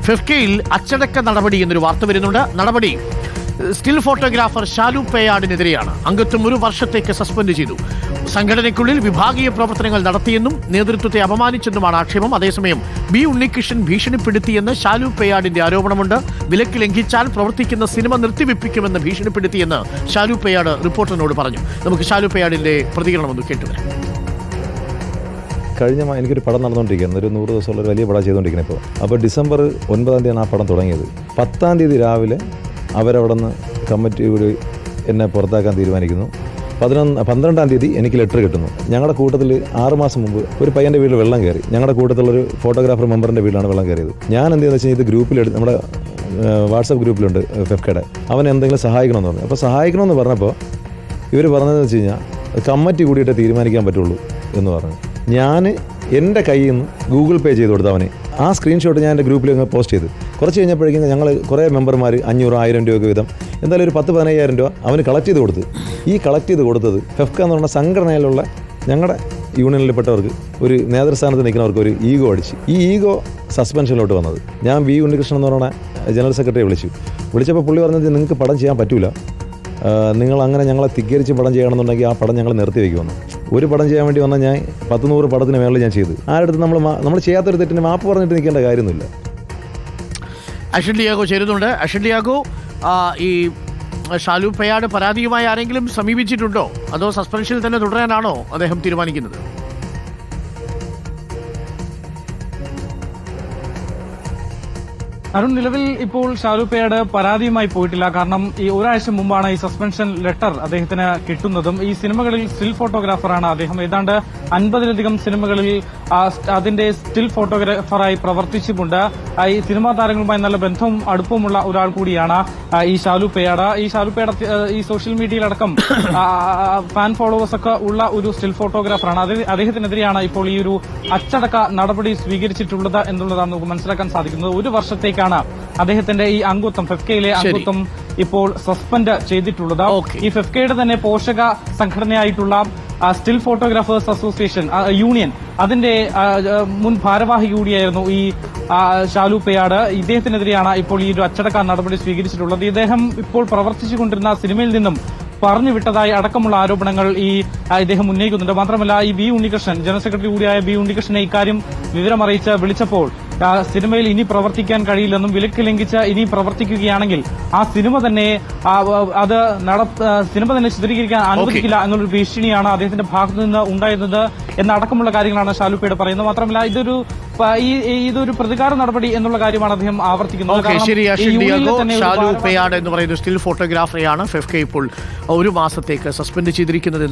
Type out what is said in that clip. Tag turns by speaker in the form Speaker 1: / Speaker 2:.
Speaker 1: ഫെഫ്കയിൽ അച്ചടക്ക നടപടി എന്നൊരു വാർത്ത വരുന്നുണ്ട്. നടപടി സ്റ്റിൽ ഫോട്ടോഗ്രാഫർ ഷാലു പേയാടിനെതിരെയാണ്. അംഗത്വം 1 വർഷത്തേക്ക് സസ്പെൻഡ് ചെയ്തു. സംഘടനയ്ക്കുള്ളിൽ വിഭാഗീയ പ്രവർത്തനങ്ങൾ നടത്തിയെന്നും നേതൃത്വത്തെ അപമാനിച്ചെന്നുമാണ് ആക്ഷേപം. അതേസമയം ബി ഉണ്ണികൃഷ്ണൻ ഭീഷണിപ്പെടുത്തിയെന്ന് ഷാലു പേയാടിന്റെ ആരോപണമുണ്ട്. വിലക്ക് ലംഘിച്ചാൽ പ്രവർത്തിക്കുന്ന സിനിമ നിർത്തിവെപ്പിക്കുമെന്ന് ഭീഷണിപ്പെടുത്തിയെന്ന് ഷാലു പേയാട് റിപ്പോർട്ടറിനോട് പറഞ്ഞു. നമുക്ക് ഷാലു പേയാടിന്റെ പ്രതികരണം ഒന്ന് കേട്ടുവരാം.
Speaker 2: കഴിഞ്ഞ എനിക്കൊരു പടം നടന്നുകൊണ്ടിരിക്കുകയാണ്. ഒരു 100 ദിവസമുള്ള ഒരു വലിയ പടം ചെയ്തുകൊണ്ടിരിക്കുന്നത്. അപ്പോൾ ഡിസംബർ 9-ാം തീയതിയാണ് ആ പടം തുടങ്ങിയത്. 10-ാം തീയതി രാവിലെ അവരവിടെ നിന്ന് കമ്മിറ്റി കൂടി എന്നെ പുറത്താക്കാൻ തീരുമാനിക്കുന്നു. 12-ാം തീയതി എനിക്ക് ലെറ്റർ കിട്ടുന്നു. ഞങ്ങളുടെ കൂട്ടത്തിൽ 6 മാസം മുമ്പ് ഒരു പയ്യൻ്റെ വീട്ടിൽ വെള്ളം കയറി. ഞങ്ങളുടെ കൂട്ടത്തിലുള്ളൊരു ഫോട്ടോഗ്രാഫർ മെമ്പറിൻ്റെ വീട്ടിലാണ് വെള്ളം കയറിയത്. ഞാൻ എന്തെന്ന് വെച്ച് കഴിഞ്ഞാൽ ഇത് ഗ്രൂപ്പിലെടുത്ത് നമ്മുടെ വാട്സപ്പ് ഗ്രൂപ്പിലുണ്ട് ഫെഫ്കയുടെ, അവൻ എന്തെങ്കിലും സഹായിക്കണമെന്ന് പറഞ്ഞു. അപ്പോൾ സഹായിക്കണമെന്ന് പറഞ്ഞപ്പോൾ ഇവർ പറഞ്ഞതെന്ന് വെച്ച് കഴിഞ്ഞാൽ കമ്മിറ്റി കൂടിയിട്ടേ തീരുമാനിക്കാൻ പറ്റുള്ളൂ എന്ന് പറഞ്ഞു. ഞാൻ എൻ്റെ കയ്യിൽ നിന്ന് ഗൂഗിൾ പേ ചെയ്ത് കൊടുത്തു അവന്. ആ സ്ക്രീൻഷോട്ട് ഞാൻ എൻ്റെ ഗ്രൂപ്പിൽ അങ്ങ് പോസ്റ്റ് ചെയ്തു. കുറച്ച് കഴിഞ്ഞപ്പോഴേക്കും ഞങ്ങൾ കുറേ മെമ്പർമാർ 500-1000 രൂപയൊക്കെ വീതം എന്തായാലും ഒരു 10-15,000 രൂപ അവന് കളക്ട് ചെയ്ത് കൊടുത്തു. ഈ കളക്ട് ചെയ്ത് കൊടുത്തത് ഫെഫ്ക എന്ന് പറഞ്ഞ സംഘടനയിലുള്ള ഞങ്ങളുടെ യൂണിയനിൽപ്പെട്ടവർക്ക്, ഒരു നേതൃസ്ഥാനത്ത് നിൽക്കുന്നവർക്ക് ഒരു ഈഗോ അടിച്ച് ഈ ഈഗോ സസ്പെൻഷനിലോട്ട് വന്നത്. ഞാൻ ബി ഉണ്ണികൃഷ്ണൻ എന്ന് പറഞ്ഞ ജനറൽ സെക്രട്ടറിയെ വിളിച്ചപ്പോൾ പുള്ളി പറഞ്ഞത് നിങ്ങൾക്ക് പടം ചെയ്യാൻ പറ്റൂല, നിങ്ങൾ അങ്ങനെ ഞങ്ങളെ ധിക്കരിച്ച് പടം ചെയ്യണമെന്നുണ്ടെങ്കിൽ ആ പടം ഞങ്ങൾ നിർത്തി വയ്ക്കുമെന്ന്. ഒരു പടം ചെയ്യാൻ വേണ്ടി വന്നാൽ ഞാൻ 100 പടത്തിന് മേളിൽ ഞാൻ ചെയ്തു. ആരുടെ നമ്മൾ ചെയ്യാത്തൊരു തെറ്റിന് മാപ്പ് പറഞ്ഞിട്ട് നിൽക്കേണ്ട കാര്യമൊന്നുമില്ല.
Speaker 1: അശ്വിൻ ഡിയാഗോ ചേരുന്നുണ്ട്. അശ്വിൻ ഡിയാഗോ, ഈ ഷാലു പേയാട് പരാതിയുമായി ആരെങ്കിലും സമീപിച്ചിട്ടുണ്ടോ, അതോ സസ്പെൻഷനിൽ തന്നെ തുടരാനാണോ അദ്ദേഹം തീരുമാനിക്കുന്നത്?
Speaker 3: അരുൺ, നിലവിൽ ഇപ്പോൾ ഷാലു പേയാട് പരാതിയുമായി പോയിട്ടില്ല. കാരണം ഈ ഒരാഴ്ച മുമ്പാണ് ഈ സസ്പെൻഷൻ ലെറ്റർ അദ്ദേഹത്തിന് കിട്ടുന്നതും. ഈ സിനിമകളിൽ സ്റ്റിൽ ഫോട്ടോഗ്രാഫറാണ് അദ്ദേഹം. ഏതാണ്ട് 50-ലധികം സിനിമകളിൽ അതിന്റെ സ്റ്റിൽ ഫോട്ടോഗ്രാഫറായി പ്രവർത്തിച്ചിട്ടുണ്ട്. ഈ സിനിമാ താരങ്ങളുമായി നല്ല ബന്ധവും അടുപ്പമുള്ള ഒരാൾ കൂടിയാണ് ഈ ഷാലു പേയാട്. ഈ ഷാലു പേയാട് ഈ സോഷ്യൽ മീഡിയയിലടക്കം ഫാൻ ഫോളോവേഴ്സ് ഒക്കെ ഉള്ള ഒരു സ്റ്റിൽ ഫോട്ടോഗ്രാഫറാണ്. അദ്ദേഹത്തിനെതിരെയാണ് ഇപ്പോൾ ഈ ഒരു അച്ചടക്ക നടപടി സ്വീകരിച്ചിട്ടുള്ളത് എന്നുള്ളതാണ് നമുക്ക് മനസ്സിലാക്കാൻ സാധിക്കുന്നത്. 1 വർഷത്തേക്ക് അദ്ദേഹത്തിന്റെ ഈ അംഗത്വം, ഫെഫ്കയിലെ അംഗത്വം ഇപ്പോൾ സസ്പെൻഡ് ചെയ്തിട്ടുള്ളത്. ഈ ഫെഫ്കയുടെ തന്നെ പോഷക സംഘടനയായിട്ടുള്ള സ്റ്റിൽ ഫോട്ടോഗ്രാഫേഴ്സ് അസോസിയേഷൻ യൂണിയൻ, അതിന്റെ മുൻ ഭാരവാഹി കൂടിയായിരുന്നു ഈ ഷാലു പേയാട്. ഇദ്ദേഹത്തിനെതിരെയാണ് ഇപ്പോൾ ഈ ഒരു അച്ചടക്ക നടപടി സ്വീകരിച്ചിട്ടുള്ളത്. ഇദ്ദേഹം ഇപ്പോൾ പ്രവർത്തിച്ചുകൊണ്ടിരുന്ന സിനിമയിൽ നിന്നും പറഞ്ഞു വിട്ടതായി അടക്കമുള്ള ആരോപണങ്ങൾ ഇദ്ദേഹം ഉന്നയിക്കുന്നുണ്ട്. മാത്രമല്ല, ഈ ബി ഉണ്ണികൃഷ്ണൻ, ജനറൽ സെക്രട്ടറി കൂടിയായ ബി ഉണ്ണികൃഷ്ണനെ ഇക്കാര്യം വിവരമറിയിച്ച് വിളിച്ചപ്പോൾ സിനിമയിൽ ഇനി പ്രവർത്തിക്കാൻ കഴിയില്ലെന്നും വിലക്ക് ലംഘിച്ച് ഇനി പ്രവർത്തിക്കുകയാണെങ്കിൽ ആ സിനിമ തന്നെ ചിത്രീകരിക്കാൻ അനുവദിക്കില്ല എന്നുള്ളൊരു ഭീഷണിയാണ് അദ്ദേഹത്തിന്റെ ഭാഗത്തു നിന്ന് ഉണ്ടായിരുന്നത് എന്നടക്കമുള്ള കാര്യങ്ങളാണ് ഷാലു പേയാട് പറയുന്നത്. മാത്രമല്ല, ഇതൊരു പ്രതികാര നടപടി എന്നുള്ള കാര്യമാണ് അദ്ദേഹം ആവർത്തിക്കുന്നത്.
Speaker 1: ഷാലു പേയാട് എന്ന് പറയുന്ന സ്റ്റിൽ ഫോട്ടോഗ്രാഫറെയാണ് ഫെഫ്ക ഇപ്പോൾ 1 മാസത്തേക്ക് സസ്പെൻഡ് ചെയ്തിരിക്കുന്നത്.